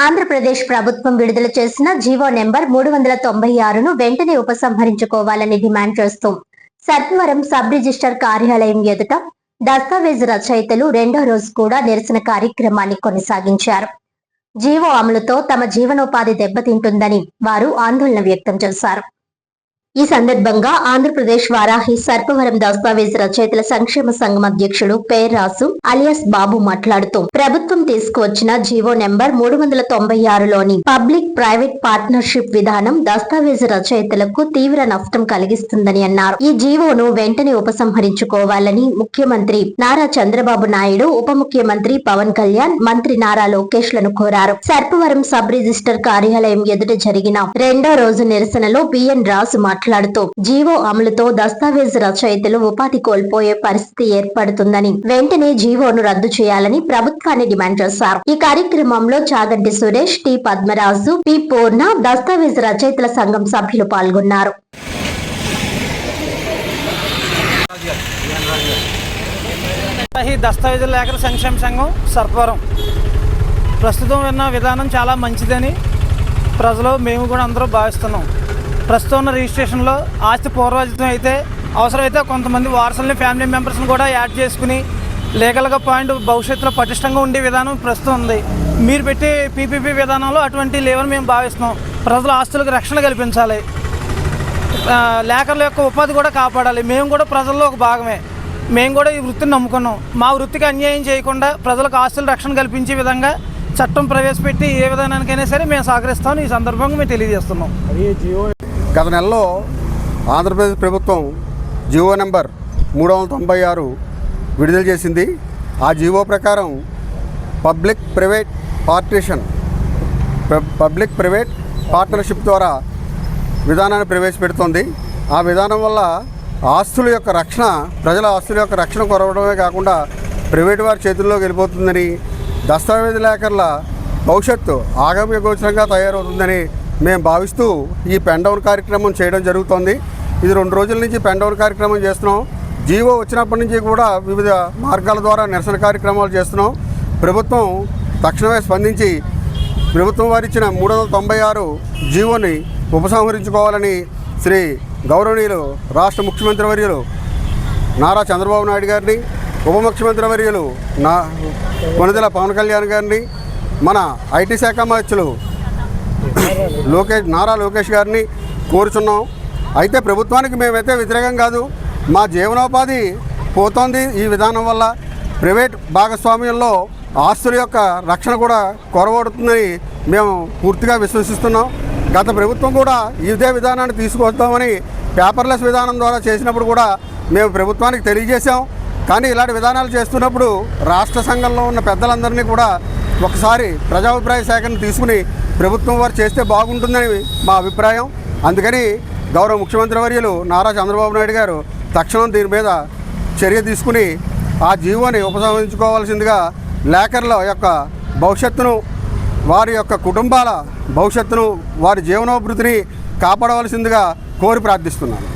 ఆంధ్రప్రదేశ్ ప్రభుత్వం విడుదల చేసిన జీవో నెంబర్ 396ను వెంటనే ఉపసంహరించుకోవాలని డిమాండ్ చేస్తూ సత్వరం సబ్ రిజిస్టర్ కార్యాలయం ఎదుట దస్తావేజు రచయితలు రెండో రోజు కూడా నిరసన కార్యక్రమాన్ని కొనసాగించారు. జీవో అమలుతో తమ జీవనోపాధి దెబ్బతింటుందని వారు ఆందోళన వ్యక్తం చేశారు. ఈ సందర్భంగా ఆంధ్రప్రదేశ్ వారాహి సర్పవరం దస్తావేజు రచయితల సంక్షేమ సంఘం అధ్యక్షుడు పేర్రాసు అలియాస్ బాబు మాట్లాడుతూ ప్రభుత్వం తీసుకువచ్చిన జీవో నెంబర్ 396లోని పబ్లిక్ ప్రైవేట్ పార్ట్నర్షిప్ విధానం దస్తావేజు రచయితలకు తీవ్ర నష్టం కలిగిస్తుందని అన్నారు. ఈ జీవోను వెంటనే ఉపసంహరించుకోవాలని ముఖ్యమంత్రి నారా చంద్రబాబు నాయుడు, ఉప ముఖ్యమంత్రి పవన్ కళ్యాణ్, మంత్రి నారా లోకేష్ లను కోరారు. సర్పవరం సబ్ రిజిస్టర్ కార్యాలయం ఎదుట జరిగిన రెండో రోజు నిరసనలో బిఎన్ రాజు మాట్లాడుతూ జీవో అమలుతో దస్తావేజు రచయితలు ఉపాధి కోల్పోయే పరిస్థితి ఏర్పడుతుందని, వెంటనే జీవోను రద్దు చేయాలని ప్రభుత్వాన్ని డిమాండ్ చేశారు. ఈ కార్యక్రమంలో చాగంటి సురేష్, టి పద్మరాజు, పి పూర్ణ, దస్తావేజు రచయితల సంఘం సభ్యులు పాల్గొన్నారు. దస్తావేజుల లేఖల సంక్షేమ సంఘం సర్పవరం ప్రస్తుతం ఉన్న విధానం చాలా మంచిదని ప్రజలు మేము కూడా అందరూ భావిస్తున్నాం. ప్రస్తుతం ఉన్న రిజిస్ట్రేషన్లో ఆస్తి పూర్వజితం అయితే అవసరమైతే కొంతమంది వారసుల్ని, ఫ్యామిలీ మెంబర్స్ని కూడా యాడ్ చేసుకుని లీగల్గా పాయింట్ భవిష్యత్తులో పటిష్టంగా ఉండే విధానం ప్రస్తుతం ఉంది. మీరు పెట్టే పీపీపీ విధానంలో అటువంటి లేవని మేము భావిస్తున్నాం. ప్రజల ఆస్తులకు రక్షణ కల్పించాలి, లేఖల యొక్క ఉపాధి కూడా కాపాడాలి. మేము కూడా ప్రజల్లో ఒక భాగమే. మేము కూడా ఈ వృత్తిని నమ్ముకున్నాం. మా వృత్తికి అన్యాయం చేయకుండా ప్రజలకు ఆస్తుల రక్షణ కల్పించే విధంగా చట్టం ప్రవేశపెట్టి ఏ విధానానికైనా సరే మేము సహకరిస్తామని ఈ సందర్భంగా మేము తెలియజేస్తున్నాం. గత నెలలో ఆంధ్రప్రదేశ్ ప్రభుత్వం జీవో నెంబర్ 396 విడుదల చేసింది. ఆ జీవో ప్రకారం పబ్లిక్ ప్రైవేట్ పార్ట్నర్షిప్ ద్వారా విధానాన్ని ప్రవేశపెడుతోంది. ఆ విధానం వల్ల ఆస్తుల యొక్క రక్షణ, ప్రజల ఆస్తుల యొక్క రక్షణ కొరవడమే కాకుండా ప్రైవేటు వారి చేతుల్లోకి వెళ్ళిపోతుందని, దస్తావేజు లేఖల భవిష్యత్తు ఆగమ్య గోచరంగా తయారవుతుందని మేము భావిస్తూ ఈ పెన్ డౌన్ కార్యక్రమం చేయడం జరుగుతోంది. ఇది 2 రోజుల నుంచి పెన్ డౌన్ కార్యక్రమం చేస్తున్నాం. జీవో వచ్చినప్పటి నుంచి కూడా వివిధ మార్గాల ద్వారా నిరసన కార్యక్రమాలు చేస్తున్నాం. ప్రభుత్వం తక్షణమే స్పందించి ప్రభుత్వం వారిచ్చిన 396 జీవోని ఉపసంహరించుకోవాలని శ్రీ గౌరవనీయులు రాష్ట్ర ముఖ్యమంత్రి వర్యులు నారా చంద్రబాబు నాయుడు గారిని, ఉప ముఖ్యమంత్రి వర్యులు కొణిదెల పవన్ కళ్యాణ్ గారిని, మన ఐటీ శాఖ మంత్రులు నారా లోకేష్ గారిని కోరుచున్నాం. అయితే ప్రభుత్వానికి మేమైతే వ్యతిరేకం కాదు. మా జీవనోపాధి పోతోంది ఈ విధానం వల్ల. ప్రైవేట్ భాగస్వామ్యంలో ఆస్తుల యొక్క రక్షణ కూడా కొరవడుతుందని మేము పూర్తిగా విశ్వసిస్తున్నాం. గత ప్రభుత్వం కూడా ఇదే విధానాన్ని తీసుకొస్తామని పేపర్లెస్ విధానం ద్వారా చేసినప్పుడు కూడా మేము ప్రభుత్వానికి తెలియజేశాం. కానీ ఇలాంటి విధానాలు చేస్తున్నప్పుడు రాష్ట్ర సంఘంలో ఉన్న పెద్దలందరినీ కూడా ఒకసారి ప్రజాభిప్రాయ సేకరణ తీసుకుని ప్రభుత్వం వారు చేస్తే బాగుంటుందని మా అభిప్రాయం. అందుకని గౌరవ ముఖ్యమంత్రి వర్యులు నారా చంద్రబాబు నాయుడు గారు తక్షణం దీని మీద చర్య తీసుకుని ఆ జీవోని ఉపసంహరించుకోవాల్సిందిగా లేఖర్ల యొక్క భవిష్యత్తును, వారి యొక్క కుటుంబాల భవిష్యత్తును, వారి జీవనోభివృద్ధిని కాపాడవలసిందిగా కోరి ప్రార్థిస్తున్నాను.